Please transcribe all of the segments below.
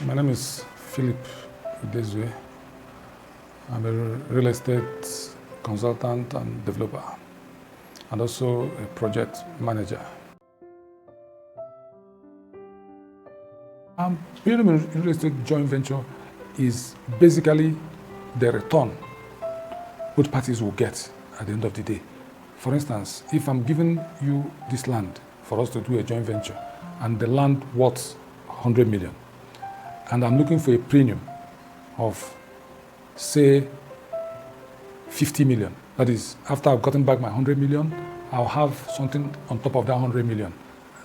My name is Philip Udezue. I'm a real estate consultant and developer, and also a project manager. Being a real estate joint venture is basically the return both parties will get at the end of the day. For instance, if I'm giving you this land for us to do a joint venture, and the land worth 100 million, and I'm looking for a premium of, say, 50 million. That is, after I've gotten back my 100 million, I'll have something on top of that 100 million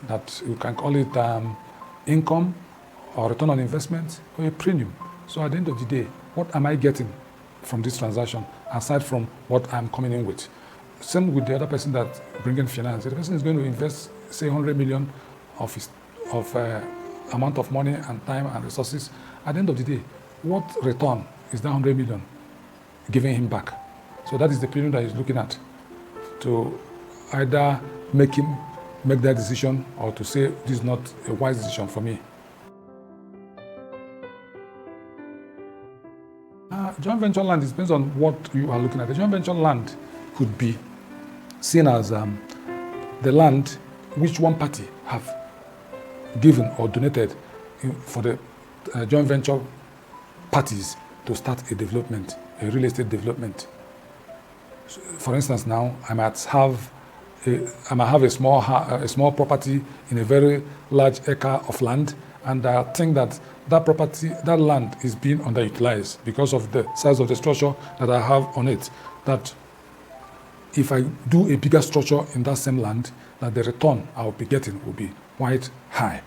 that you can call it income or return on investment or a premium. So at the end of the day, what am I getting from this transaction aside from what I'm coming in with? Same with the other person that bringing finance. The person is going to invest, say, 100 million of amount of money and time and resources. At the end of the day, what return is that 100 million giving him back? So that is the premium that he's looking at to either make that decision or to say this is not a wise decision for me. Joint venture land depends on what you are looking at. The joint venture land could be seen as the land which one party have given or donated for the joint venture parties to start a development, a real estate development. So, for instance, now I might have a small property in a very large acre of land, and I think that that land is being underutilized because of the size of the structure that I have on it. That if I do a bigger structure in that same land, that the return I will be getting will be quite high.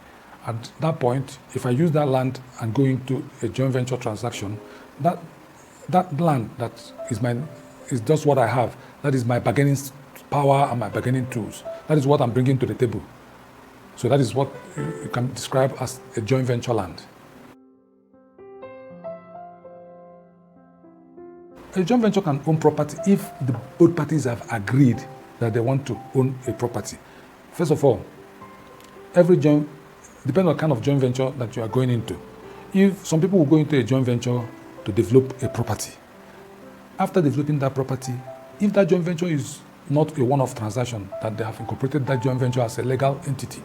At that point, if I use that land and go into a joint venture transaction, that land that is just what I have. That is my bargaining power and my bargaining tools. That is what I'm bringing to the table. So that is what you can describe as a joint venture land. A joint venture can own property if both parties have agreed that they want to own a property. First of all, depending on the kind of joint venture that you are going into. If some people will go into a joint venture to develop a property, after developing that property, if that joint venture is not a one-off transaction, that they have incorporated that joint venture as a legal entity,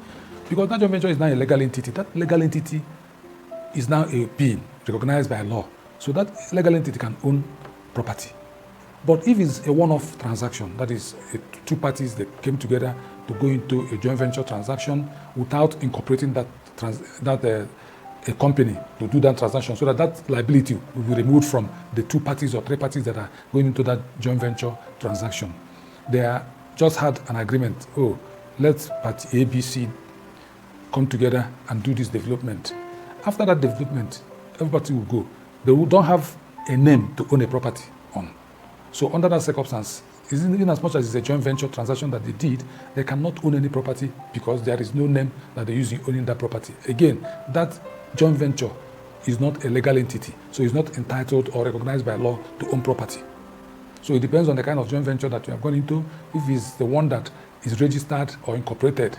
because that joint venture is now a legal entity, that legal entity is now a being recognized by law. So that legal entity can own property. But if it's a one-off transaction, that is two parties that came together to go into a joint venture transaction without incorporating a company to do that transaction, so that liability will be removed from the two parties or three parties that are going into that joint venture transaction. They just had an agreement. Oh, let party A, B, C come together and do this development. After that development, everybody will go. They don't have a name to own a property on. So under that circumstance, even as much as it's a joint venture transaction that they did, they cannot own any property because there is no name that they use in owning that property. Again, that joint venture is not a legal entity, so it's not entitled or recognized by law to own property. So it depends on the kind of joint venture that you have gone into. If it's the one that is registered or incorporated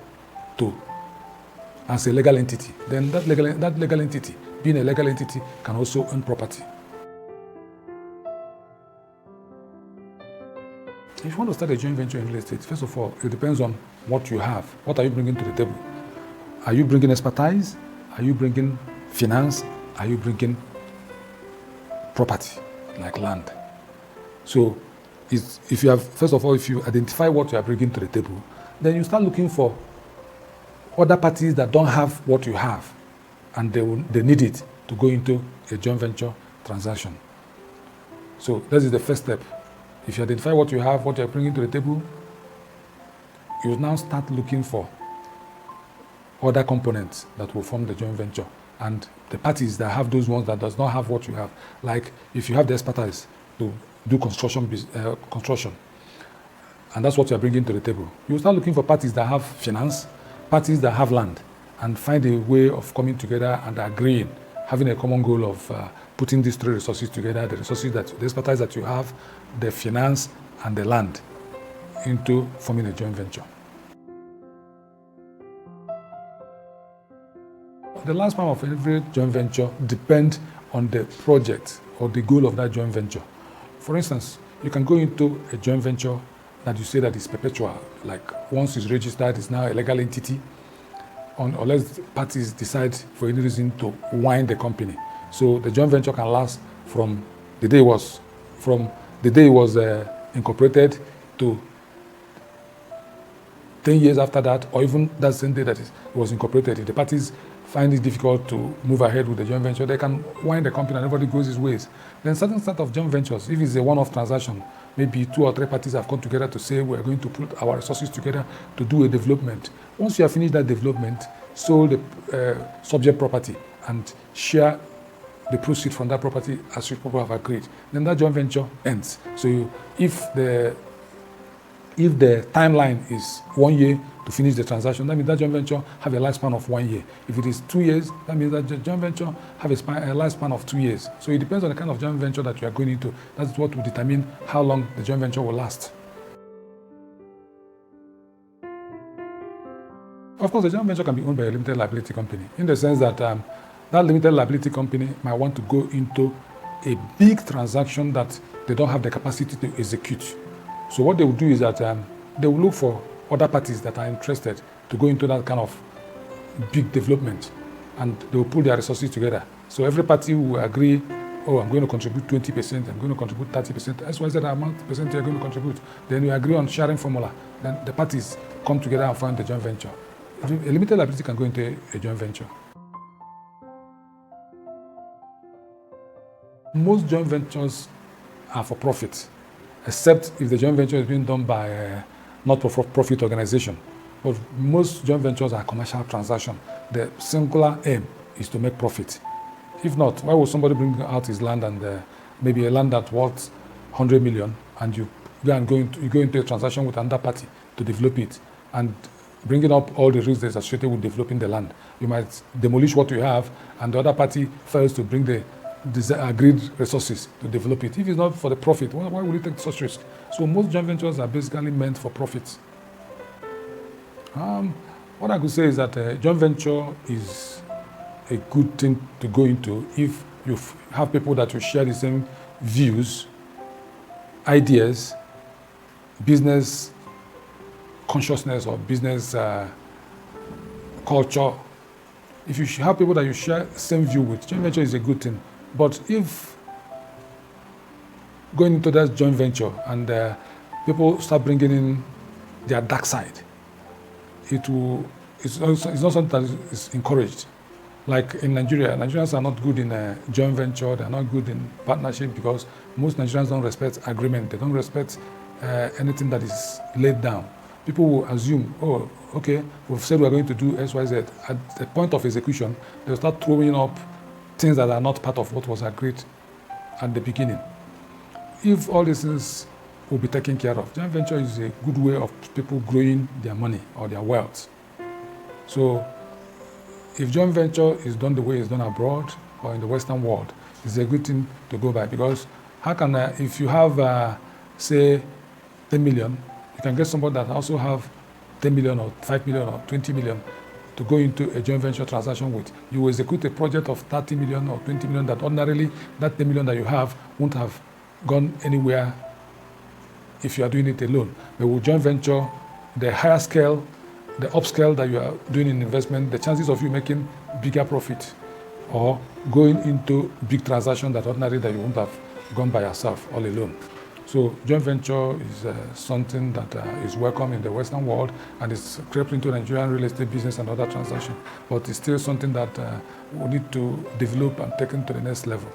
as a legal entity, then that legal entity, being a legal entity, can also own property. If you want to start a joint venture in real estate, first of all, it depends on what you have. What are you bringing to the table? Are you bringing expertise? Are you bringing finance? Are you bringing property, like land? So, if you identify what you are bringing to the table, then you start looking for other parties that don't have what you have, and they need it to go into a joint venture transaction. So that is the first step. If you identify what you have, what you are bringing to the table, you now start looking for other components that will form the joint venture, and the parties that have those ones that does not have what you have. Like if you have the expertise to do construction, and that's what you are bringing to the table, you start looking for parties that have finance, parties that have land, and find a way of coming together and agreeing, having a common goal of putting these three resources together: the expertise that you have, the finance, and the land, into forming a joint venture. The lifespan of every joint venture depends on the project or the goal of that joint venture. For instance, you can go into a joint venture that you say that is perpetual, like once it's registered, it's now a legal entity, unless parties decide for any reason to wind the company. So the joint venture can last from the day it was incorporated to 10 years after that, or even that same day that it was incorporated. If the parties find it difficult to move ahead with the joint venture, they can wind the company and everybody goes his ways. Then certain set of joint ventures, if it's a one-off transaction, maybe 2 or 3 parties have come together to say we're going to put our resources together to do a development. Once you have finished that development, sold the subject property and share the proceeds from that property as you people have agreed, then that joint venture ends. So if the timeline is 1 year to finish the transaction, that means that joint venture have a lifespan of 1 year. If it is 2 years, that means that joint venture have a lifespan of 2 years. So it depends on the kind of joint venture that you are going into. That's what will determine how long the joint venture will last. Of course, the joint venture can be owned by a limited liability company, in the sense that that limited liability company might want to go into a big transaction that they don't have the capacity to execute. So what they will do is that they will look for other parties that are interested to go into that kind of big development, and they will pull their resources together. So every party will agree, oh, I'm going to contribute 20%, I'm going to contribute 30%, XYZ amount percent you're going to contribute. Then you agree on sharing formula. Then the parties come together and form the joint venture. A limited liability can go into a joint venture. Most joint ventures are for profit, except if the joint venture is being done by a not-for-profit organization. But most joint ventures are commercial transactions. The singular aim is to make profit. If not, why would somebody bring out his land and maybe a land that's worth 100 million, and you go into a transaction with another party to develop it, and bringing up all the risks associated with developing the land? You might demolish what you have, and the other party fails to bring the agreed resources to develop it. If it's not for the profit, why would you take such risk? So most joint ventures are basically meant for profit. What I could say is that a joint venture is a good thing to go into if you have people that you share the same views, ideas, business consciousness or business culture. If you have people that you share the same view with, joint venture is a good thing. But if going into that joint venture and people start bringing in their dark side, it's not something that is encouraged. Like in Nigeria, Nigerians are not good in a joint venture, they're not good in partnership, because most Nigerians don't respect agreement, they don't respect anything that is laid down. People will assume, oh, okay, we've said we're going to do X, Y, Z. At the point of execution, they'll start throwing up things that are not part of what was agreed at the beginning. If all these things will be taken care of, joint venture is a good way of people growing their money or their wealth. So if joint venture is done the way it's done abroad or in the Western world, it's a good thing to go by, because how can if you have, say, 10 million, you can get somebody that also have 10 million or 5 million or 20 million to go into a joint venture transaction with. You will execute a project of 30 million or 20 million that ordinarily that 10 million that you have won't have gone anywhere if you are doing it alone. But with joint venture, the higher scale, the upscale that you are doing in investment, the chances of you making bigger profit or going into big transactions that ordinarily that you wouldn't have gone by yourself all alone. So joint venture is something that is welcome in the Western world, and it's crept into Nigerian real estate business and other transactions. But it's still something that we need to develop and take into the next level.